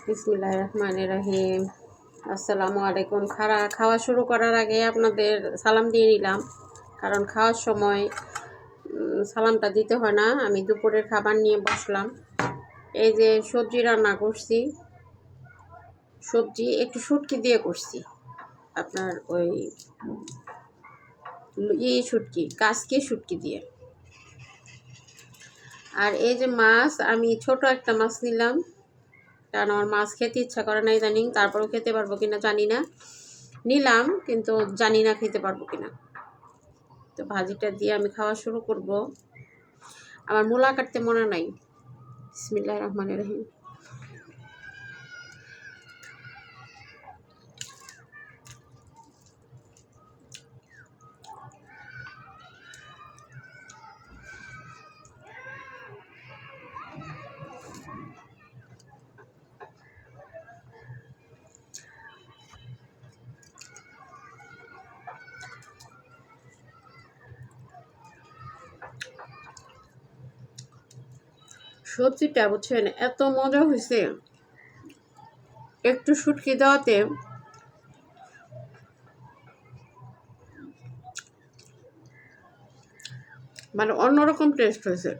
বিসমিল্লাহির রহমানির রহিম। আসসালামু আলাইকুম। খাওয়া শুরু করার আগে আপনাদের সালাম দিয়ে নিলাম, কারণ খাওয়ার সময় সালামটা দিতে হয় না। আমি দুপুরের খাবার নিয়ে বসলাম। এই যে সবজি রান্না করছি, সবজি একটু শুটকি দিয়ে করছি, আপনার ওই শুটকি, কাসকি শুটকি দিয়ে। আর এই যে মাছ, আমি ছোট একটা মাছ নিলাম, কারণ আমার মাছ খেতে ইচ্ছা করে না ইদানিং। তারপরেও খেতে পারবো কিনা জানি না, নিলাম কিন্তু জানি না খেতে পারবো কিনা। তো ভাজিটা দিয়ে আমি খাওয়া শুরু করব। আমার মূলা কাটতে মনে নাই। বিসমিল্লাহির রহমানির রহিম। সবজিটা বুঝছেন এত মজা হয়েছে, একটু শুটকি দেওয়াতে মানে অন্যরকম টেস্ট হয়েছে।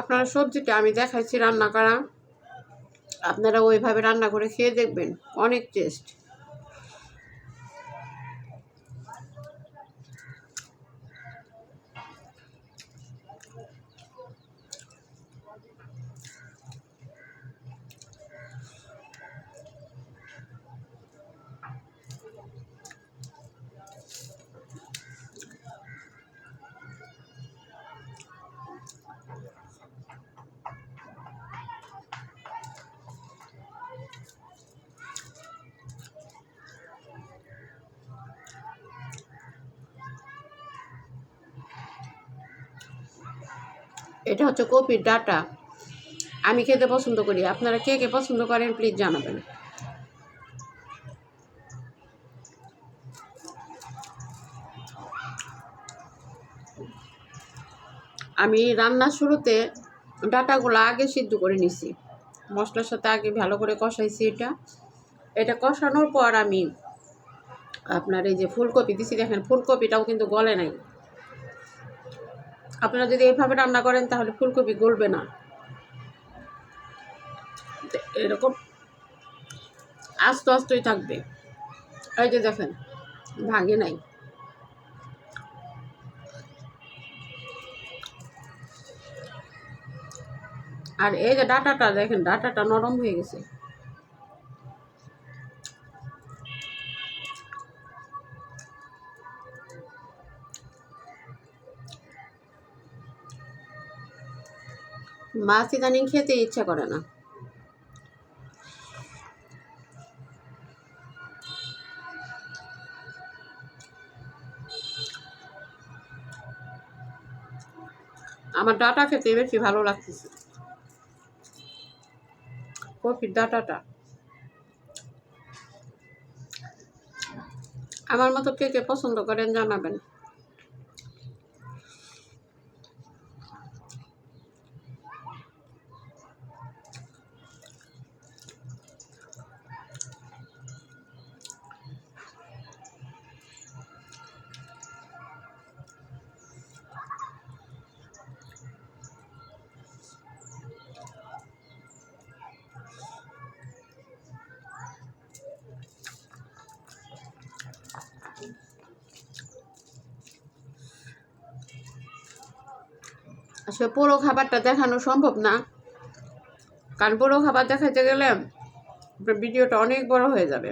আপনারা সবজিটা আমি দেখাইছি রান্না করা, আপনারা ওইভাবে রান্না করে খেয়ে দেখবেন, অনেক টেস্ট। এটা হচ্ছে কপির ডাঁটা। আমি খেতে পছন্দ করি, আপনারা কে কে পছন্দ করেন প্লিজ জানাবেন। আমি রান্নার শুরুতে ডাঁটাগুলো আগে সিদ্ধ করে নিছি, মশলার সাথে আগে ভালো করে কষাইছি। এটা কষানোর পর আমি আপনার এই যে ফুলকপি দিছি, দেখেন ফুলকপিটাও কিন্তু গলে নাই। আপনারা যদি এইভাবে রান্না করেন তাহলে ফুলকপি গলবে না, এরকম আস্তে আস্তেই থাকবে। এই যে দেখেন ভাঙে নাই। আর এই যে ডাঁটাটা দেখেন, ডাঁটাটা নরম হয়ে গেছে। মাছ ইদানিং খেতে ইচ্ছা করে না। আমার ডাঁটা খেতে বেশি ভালো লাগতেছে, কপির ডাঁটাটা। আমার মতো কে কে পছন্দ করেন জানাবেন। আসলে পুরো খাবারটা দেখানো সম্ভব না, কারণ পুরো খাবার দেখাতে গেলে ভিডিওটা অনেক বড় হয়ে যাবে।